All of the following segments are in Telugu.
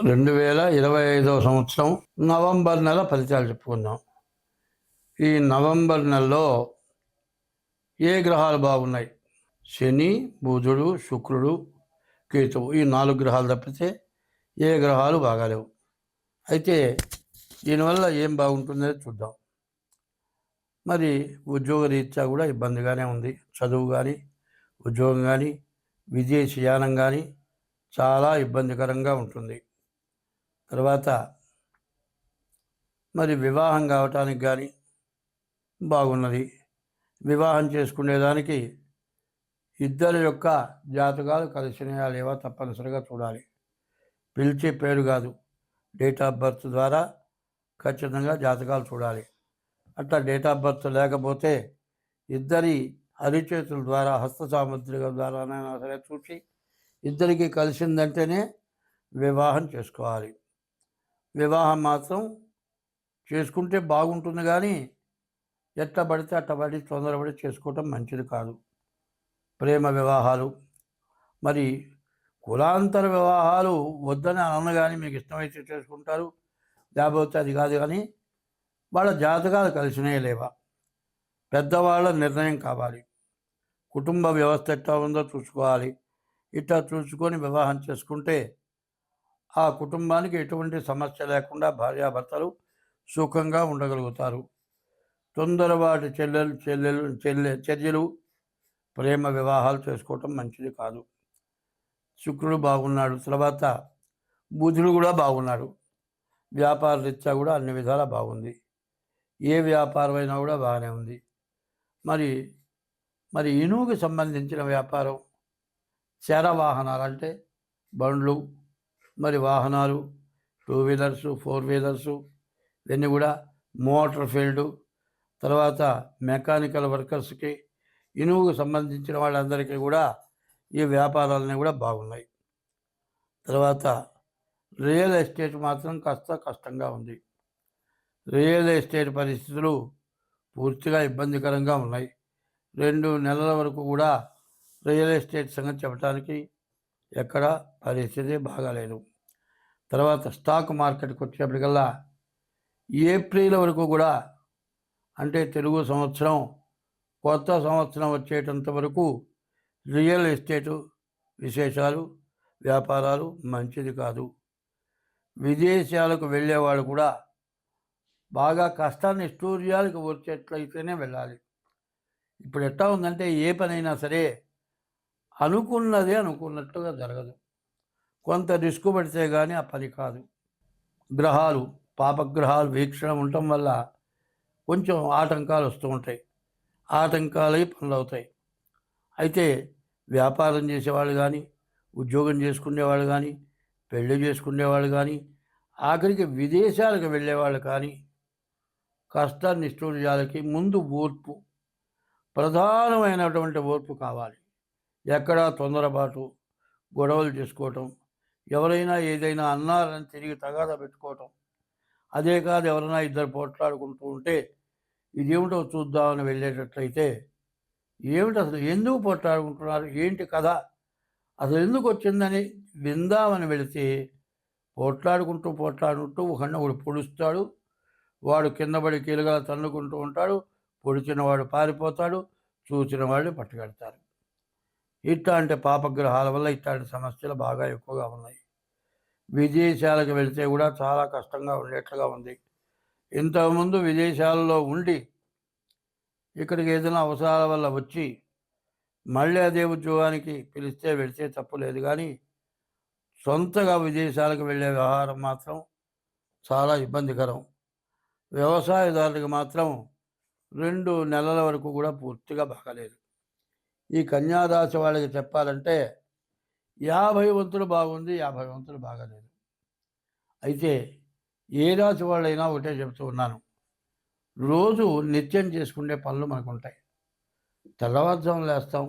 2025వ సంవత్సరం నవంబర్ నెల ఫలితాలు చెప్పుకుందాం. ఈ నవంబర్ నెలలో ఏ గ్రహాలు బాగున్నాయి? శని, బుధుడు, శుక్రుడు, కేతువు, ఈ 4 గ్రహాలు తప్పితే ఏ గ్రహాలు బాగాలేవు. అయితే దీనివల్ల ఏం బాగుంటుందో చూద్దాం. మరి ఉద్యోగ రీత్యా కూడా ఇబ్బందిగానే ఉంది. చదువు కానీ, ఉద్యోగం కానీ, విదేశీయానం కానీ చాలా ఇబ్బందికరంగా ఉంటుంది. తర్వాత మరి వివాహం కావటానికి కానీ బాగున్నది. వివాహం చేసుకునేదానికి ఇద్దరి యొక్క జాతకాలు కలిసినాయా లేవా తప్పనిసరిగా చూడాలి. పిలిచే పేరు కాదు, డేట్ ఆఫ్ బర్త్ ద్వారా ఖచ్చితంగా జాతకాలు చూడాలి. అట్లా డేట్ ఆఫ్ బర్త్ లేకపోతే ఇద్దరి అరిచేతుల ద్వారా, హస్త సాముద్రిక ద్వారానైనా సరే చూసి ఇద్దరికి కలిసిందంటేనే వివాహం చేసుకోవాలి. వివాహం మాత్రం చేసుకుంటే బాగుంటుంది, కానీ ఎట్లా పడితే అట్లా పడి తొందరపడి చేసుకోవటం మంచిది కాదు. ప్రేమ వివాహాలు, మరి కులాంతర వివాహాలు వద్దని అన్న కానీ మీకు ఇష్టమైతే చేసుకుంటారు, లేకపోతే అది కాదు. కానీ వాళ్ళ జాతకాలు కలిసినాయే లేవా, పెద్దవాళ్ళ నిర్ణయం కావాలి. కుటుంబ వ్యవస్థ ఎట్లా ఉందో చూసుకోవాలి. ఇట్లా చూసుకొని వివాహం చేసుకుంటే ఆ కుటుంబానికి ఎటువంటి సమస్య లేకుండా భార్యాభర్తలు సుఖంగా ఉండగలుగుతారు. తొందరపాటు చర్యలు ప్రేమ వివాహాలు చేసుకోవటం మంచిది కాదు. శుక్రుడు బాగున్నాడు, తర్వాత బుధుడు కూడా బాగున్నాడు. వ్యాపార రీత్యా కూడా అన్ని విధాలా బాగుంది. ఏ వ్యాపారం అయినా కూడా బాగానే ఉంది. మరి ఇనువుకి సంబంధించిన వ్యాపారం, చర వాహనాలు అంటే బండ్లు, మరి వాహనాలు, 2 వీలర్స్, 4 వీలర్స్, ఇవన్నీ కూడా మోటార్ ఫీల్డ్, తర్వాత మెకానికల్ వర్కర్స్కి, ఇనువుకు సంబంధించిన వాళ్ళందరికీ కూడా ఈ వ్యాపారాలన్నీ కూడా బాగున్నాయి. తర్వాత రియల్ ఎస్టేట్ మాత్రం కాస్త కష్టంగా ఉంది. రియల్ ఎస్టేట్ పరిస్థితులు పూర్తిగా ఇబ్బందికరంగా ఉన్నాయి. 2 నెలల వరకు కూడా రియల్ ఎస్టేట్ సంగతి చెప్పడానికి ఎక్కడ పరిస్థితి బాగాలేదు. తర్వాత స్టాక్ మార్కెట్కి వచ్చేప్పటికల్లా ఏప్రిల్ వరకు కూడా, అంటే తెలుగు సంవత్సరం కొత్త సంవత్సరం వచ్చేటంత వరకు రియల్ ఎస్టేటు విశేషాలు, వ్యాపారాలు మంచిది కాదు. విదేశాలకు వెళ్ళేవాళ్ళు కూడా బాగా కష్టాన్ని స్టూడియాలకు వచ్చేట్లయితేనే వెళ్ళాలి. ఇప్పుడు ఎట్లా ఉందంటే ఏ పనైనా సరే అనుకున్నదే అనుకున్నట్టుగా జరగదు. కొంత రిస్క్ పడితే కానీ ఆ పని కాదు. గ్రహాలు, పాపగ్రహాలు వీక్షణ ఉండటం వల్ల కొంచెం ఆటంకాలు వస్తూ ఉంటాయి. ఆటంకాలై పనులు అవుతాయి. అయితే వ్యాపారం చేసేవాళ్ళు కానీ, ఉద్యోగం చేసుకునేవాళ్ళు కానీ, పెళ్లి చేసుకునేవాళ్ళు కానీ, ఆఖరికి విదేశాలకు వెళ్ళేవాళ్ళు కానీ కష్ట నిష్ఠూర్యాలకి ముందు ఓర్పు, ప్రధానమైనటువంటి ఓర్పు కావాలి. ఎక్కడా తొందరపాటు, గొడవలు చేసుకోవటం, ఎవరైనా ఏదైనా అన్నారని తిరిగి తగాదా పెట్టుకోవటం, అదే కాదు ఎవరైనా ఇద్దరు పోట్లాడుకుంటూ ఉంటే ఇదేమిటో చూద్దామని వెళ్ళేటట్లయితే ఏమిటి అసలు ఎందుకు పోట్లాడుకుంటున్నారు, ఏంటి కథ, అసలు ఎందుకు వచ్చిందని విందామని వెళితే పోట్లాడుకుంటూ ఒకడు పొడుస్తాడు, వాడు కింద పడి కీలుగా తన్నుకుంటూ ఉంటాడు, పొడిచిన వాడు పారిపోతాడు, చూసిన వాళ్ళు పట్టుకెడతారు. ఇట్లాంటి పాపగ్రహాల వల్ల ఇట్లాంటి సమస్యలు బాగా ఎక్కువగా ఉన్నాయి. విదేశాలకు వెళితే కూడా చాలా కష్టంగా ఉండేట్లుగా ఉంది. ఇంతకుముందు విదేశాలలో ఉండి ఇక్కడికి ఏదైనా అవసరాల వల్ల వచ్చి మళ్ళీ అదే ఉద్యోగానికి పిలిస్తే వెళితే తప్పు లేదు, కానీ సొంతగా విదేశాలకు వెళ్ళే వ్యవహారం మాత్రం చాలా ఇబ్బందికరం. వ్యవసాయదారులకు మాత్రం 2 నెలల వరకు కూడా పూర్తిగా బాగాలేదు. ఈ కన్యారాశి వాళ్ళకి చెప్పాలంటే 50 వంతులు బాగుంది, 50 వంతులు బాగాలేదు. అయితే ఏ రాశి వాళ్ళైనా ఒకటే చెప్తూ ఉన్నాను, రోజు నిత్యం చేసుకునే పనులు మనకు ఉంటాయి. తెల్లవారుజామున లేస్తాం,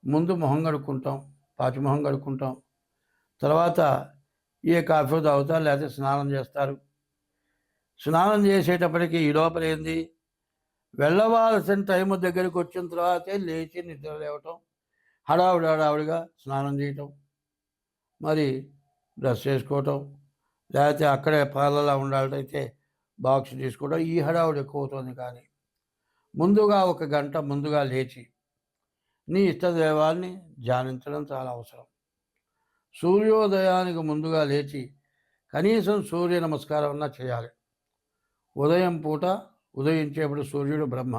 ముందు మొహం కడుక్కుంటాం, పాచి మొహం కడుక్కుంటాం, తర్వాత ఏ కాఫీ తాగుతారు, లేకపోతే స్నానం చేస్తారు. స్నానం చేసేటప్పటికి ఈ లోపల ఏంది, వెళ్ళవలసిన టైం దగ్గరికి వచ్చిన తర్వాతే లేచి నిద్ర లేవటం, హడావుడిగా స్నానం చేయటం, మరి డ్రెస్ చేసుకోవటం, లేకపోతే అక్కడే పార్లర్లో ఉండాలైతే బాక్స్ తీసుకోవడం, ఈ హడావుడి ఎక్కువ అవుతుంది. కానీ ముందుగా 1 గంట ముందుగా లేచి నీ ఇష్టదైవాన్ని ధ్యానించడం చాలా అవసరం. సూర్యోదయానికి ముందుగా లేచి కనీసం సూర్య నమస్కారం అన్నా చేయాలి. ఉదయం పూట ఉదయించేప్పుడు సూర్యుడు బ్రహ్మ,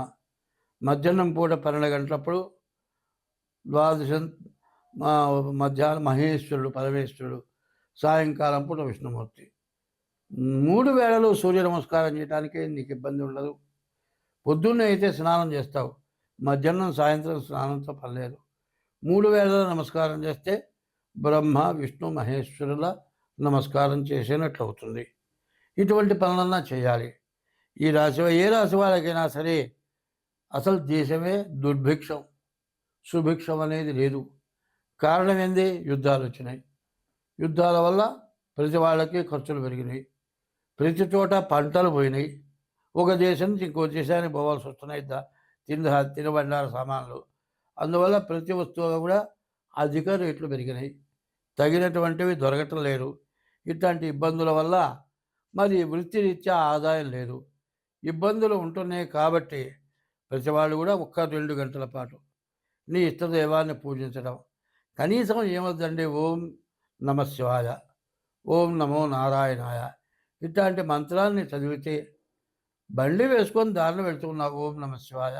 మధ్యాహ్నం పూట 12 గంటలప్పుడు ద్వాదశం మధ్యాహ్నం మహేశ్వరుడు పరమేశ్వరుడు, సాయంకాలం పూట విష్ణుమూర్తి. 3 వేళలు సూర్య నమస్కారం చేయడానికే నీకు ఇబ్బంది ఉండదు. పొద్దున్నే అయితే స్నానం చేస్తావు, మధ్యాహ్నం సాయంత్రం స్నానంతో పర్లేదు. 3 వేళల నమస్కారం చేస్తే బ్రహ్మ విష్ణు మహేశ్వరుల నమస్కారం చేసినట్లు అవుతుంది. ఇటువంటి పనులన్నా చేయాలి. ఈ రాశి ఏ రాశి వాళ్ళకైనా సరే అసలు దేశమే దుర్భిక్షం, సుభిక్షం అనేది లేదు. కారణం ఏంది? యుద్ధాలు వచ్చినాయి. యుద్ధాల వల్ల ప్రతి వాళ్ళకి ఖర్చులు పెరిగినాయి, ప్రతి చోట పంటలు పోయినాయి. ఒక దేశం నుంచి ఇంకో దేశానికి పోవాల్సి వస్తున్నాయి తినబండార సామాన్లు. అందువల్ల ప్రతి వస్తువులు కూడా అధిక రేట్లు పెరిగినాయి, తగినటువంటివి దొరకటం లేదు. ఇట్లాంటి ఇబ్బందుల వల్ల మరి వృత్తిరీత్యా ఆదాయం లేదు, ఇబ్బందులు ఉంటున్నాయి. కాబట్టి ప్రతి వాళ్ళు కూడా 1-2 గంటల పాటు నీ ఇష్టదైవాన్ని పూజించడం. కనీసం ఏమొద్దండి, ఓం నమ శివాయ, ఓం నమో నారాయణాయ ఇట్లాంటి మంత్రాన్ని చదివితే, బండి వేసుకొని దారిలో వెళ్తున్నావు, ఓం నమ శివాయ,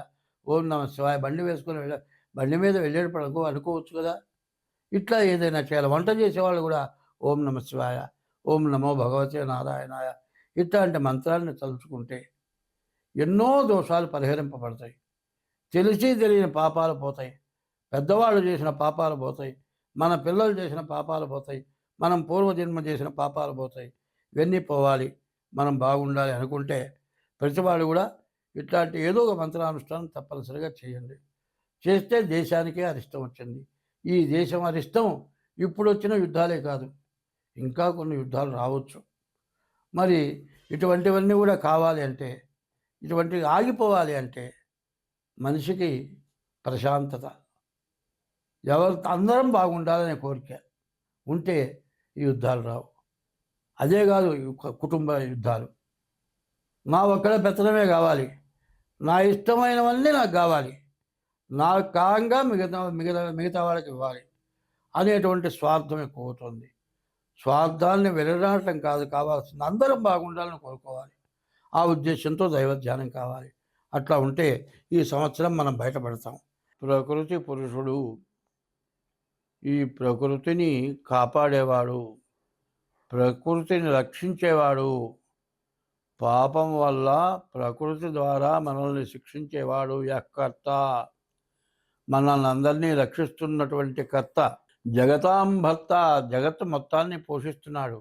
ఓం నమ శివాయ బండి వేసుకొని బండి మీద వెళ్ళేటప్పుడు అనుకోవచ్చు కదా. ఇట్లా ఏదైనా చేయాలి. వంట చేసేవాళ్ళు కూడా ఓం నమ శివాయ, ఓం నమో భగవతే నారాయణాయ ఇట్లాంటి మంత్రాన్ని తలుచుకుంటే ఎన్నో దోషాలు పరిహరింపబడతాయి. తెలిసి తెలియని పాపాలు పోతాయి, పెద్దవాళ్ళు చేసిన పాపాలు పోతాయి, మన పిల్లలు చేసిన పాపాలు పోతాయి, మనం పూర్వజన్మ చేసిన పాపాలు పోతాయి. ఇవన్నీ పోవాలి, మనం బాగుండాలి అనుకుంటే ప్రతివాళ్ళు కూడా ఇట్లాంటి ఏదో ఒక మంత్రానుష్ఠానం తప్పనిసరిగా చేయండి. చేస్తే దేశానికే అరిష్టం వచ్చింది. ఈ దేశం అరిష్టం ఇప్పుడు వచ్చిన యుద్ధాలే కాదు, ఇంకా కొన్ని యుద్ధాలు రావచ్చు. మరి ఇటువంటివన్నీ కూడా కావాలి అంటే, ఇటువంటివి ఆగిపోవాలి అంటే మనిషికి ప్రశాంతత, అందరం బాగుండాలనే కోరిక ఉంటే ఈ యుద్ధాలు రావు. అదే కాదు కుటుంబ యుద్ధాలు. నా ఒక్కడే పెత్తనమే కావాలి, నా ఇష్టమైనవన్నీ నాకు కావాలి, నాకు కాంగా మిగతా వాళ్ళకి ఇవ్వాలి అనేటువంటి స్వార్థం ఎక్కువ అవుతుంది. స్వార్థాన్ని వెలరాటం కాదు కావాల్సింది, అందరం బాగుండాలని కోరుకోవాలి. ఆ ఉద్దేశంతో దైవ ధ్యానం కావాలి. అట్లా ఉంటే ఈ సంవత్సరం మనం బయటపడతాం. ప్రకృతి పురుషుడు, ఈ ప్రకృతిని కాపాడేవాడు, ప్రకృతిని రక్షించేవాడు, పాపం వల్ల ప్రకృతి ద్వారా మనల్ని శిక్షించేవాడు యఃకర్త, మనల్ని అందరినీ రక్షిస్తున్నటువంటి కర్త, జగతాం భర్త, జగత్తు మొత్తాన్ని పోషిస్తున్నాడు,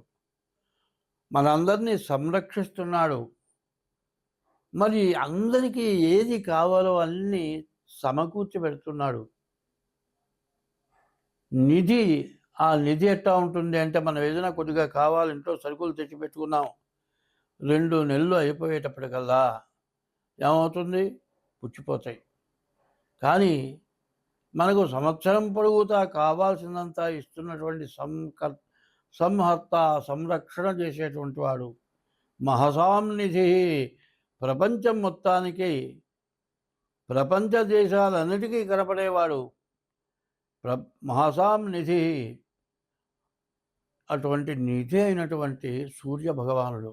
మనందరినీ సంరక్షిస్తున్నాడు. మరి అందరికీ ఏది కావాలో అన్నీ సమకూర్చి పెడుతున్నాడు. నిధి, ఆ నిధి ఎట్లా ఉంటుంది అంటే, మనం ఏదైనా కొద్దిగా కావాలి, ఇంట్లో సరుకులు తెచ్చిపెట్టుకున్నాం, 2 నెలలు అయిపోయేటప్పటికల్లా ఏమవుతుంది? పుచ్చిపోతాయి. కానీ మనకు సంవత్సరం పొడుగుతా కావాల్సినంత ఇస్తున్నటువంటి సంహర్త, సంరక్షణ చేసేటువంటి వాడు మహసాంనిధి, ప్రపంచం మొత్తానికి, ప్రపంచ దేశాలన్నిటికీ కనపడేవాడు మహసాం నిధి. అటువంటి నిధి అయినటువంటి సూర్య భగవానుడు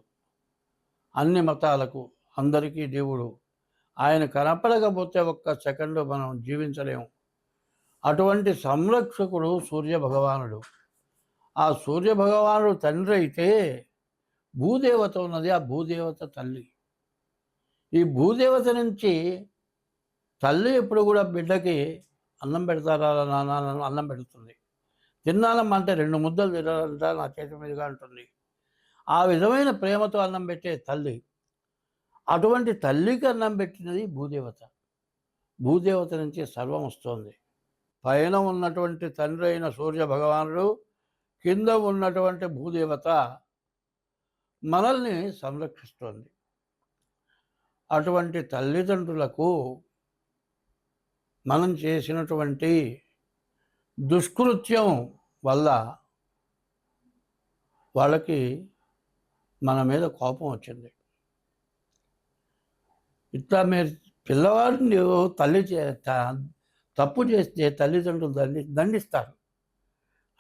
అన్ని మతాలకు, అందరికీ దేవుడు. ఆయన కనపడకపోతే ఒక్క సెకండు మనం జీవించలేము. అటువంటి సంరక్షకుడు సూర్య భగవానుడు. ఆ సూర్య భగవానుడు తండ్రి అయితే భూదేవత ఉన్నది, ఆ భూదేవత తల్లి. ఈ భూదేవత నుంచి తల్లి ఎప్పుడు కూడా బిడ్డకి అన్నం పెడతారా నాన్న, అన్నం పెడుతుంది. తిన్నానమ్మా అంటే 2 ముద్దలు తినాలంట నా చేతి మీదుగా అంటుంది. ఆ విధమైన ప్రేమతో అన్నం పెట్టే తల్లి. అటువంటి తల్లికి అన్నం పెట్టినది భూదేవత. భూదేవత నుంచి సర్వం వస్తుంది. పైన ఉన్నటువంటి తండ్రి అయిన సూర్య భగవానుడు, కింద ఉన్నటువంటి భూదేవత మనల్ని సంరక్షిస్తోంది. అటువంటి తల్లిదండ్రులకు మనం చేసినటువంటి దుష్కృత్యం వల్ల వాళ్ళకి మన మీద కోపం వచ్చింది. ఇట్లా మీరు పిల్లవాడిని తల్లి తప్పు చేస్తే తల్లిదండ్రులు దండిస్తారు.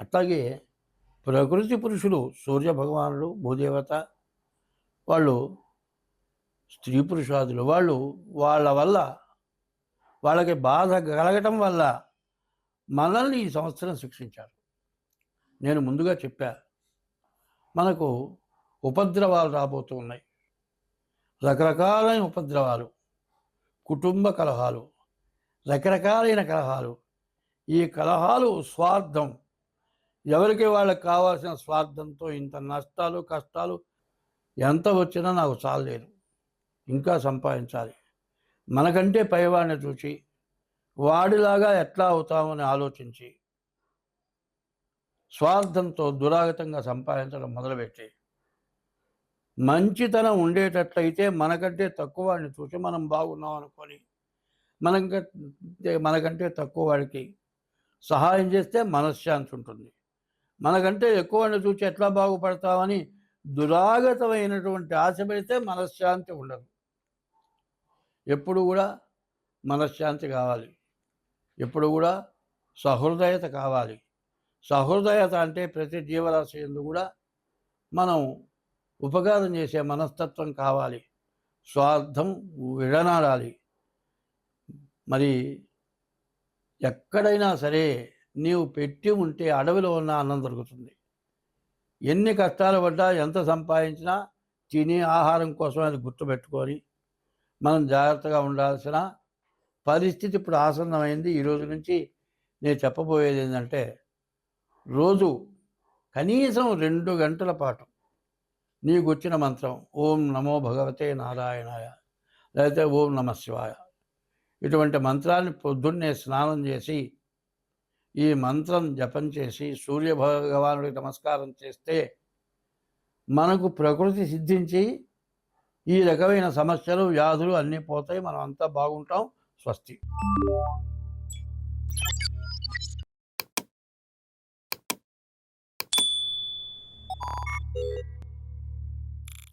అట్లాగే ప్రకృతి పురుషులు సూర్య భగవానుడు, భూదేవత, వాళ్ళు స్త్రీ పురుషాదులు, వాళ్ళ వల్ల వాళ్ళకి బాధ కలగటం వల్ల మనల్ని ఈ సంవత్సరం శిక్షించారు. నేను ముందుగా చెప్పా, మనకు ఉపద్రవాలు రాబోతూ ఉన్నాయి. రకరకాలైన ఉపద్రవాలు, కుటుంబ కలహాలు, రకరకాలైన కలహాలు. ఈ కలహాలు స్వార్థం, ఎవరికి వాళ్ళకి కావాల్సిన స్వార్థంతో ఇంత నష్టాలు కష్టాలు ఎంత వచ్చినా నాకు చాలలేదు, ఇంకా సంపాదించాలి, మనకంటే పైవాడిని చూసి వాడిలాగా ఎట్లా అవుతామని ఆలోచించి స్వార్థంతో దురాగతంగా సంపాదించడం మొదలుపెట్టి మంచితనం ఉండేటట్లయితే మనకంటే తక్కువ వాడిని చూసి మనం బాగున్నాం అనుకొని మనకంటే తక్కువ వాడికి సహాయం చేస్తే మనశ్శాంతి ఉంటుంది. మనకంటే ఎక్కువ వాడిని చూసి ఎట్లా బాగుపడతామని దురాగతమైనటువంటి ఆశ పెడితే మనశ్శాంతి ఉండదు. ఎప్పుడు కూడా మనశ్శాంతి కావాలి, ఎప్పుడు కూడా సహృదయత కావాలి. సహృదయత అంటే ప్రతి జీవరాశి యందు కూడా మనం ఉపకారం చేసే మనస్తత్వం కావాలి, స్వార్థం విడనాడాలి. మరి ఎక్కడైనా సరే నీవు పెట్టి ఉంటే అడవిలో ఉన్న అన్నం దొరుకుతుంది. ఎన్ని కష్టాలు పడ్డా, ఎంత సంపాదించినా తినే ఆహారం కోసం అది గుర్తుపెట్టుకొని మనం జాగ్రత్తగా ఉండాల్సిన పరిస్థితి ఇప్పుడు ఆసన్నమైంది. ఈరోజు నుంచి నేను చెప్పబోయేది ఏంటంటే, రోజు కనీసం 2 గంటల పాటు నీకు వచ్చిన మంత్రం ఓం నమో భగవతే నారాయణాయ, లేకపోతే ఓం నమ శివాయ, ఇటువంటి మంత్రాన్ని పొద్దున్నే స్నానం చేసి ఈ మంత్రం జపం చేసి సూర్య భగవానుడికి నమస్కారం చేస్తే మనకు ప్రకృతి సిద్ధించి ఈ రకమైన సమస్యలు వ్యాధులు అన్నీ పోతాయి. మనం అంతా బాగుంటాం. స్వస్తి.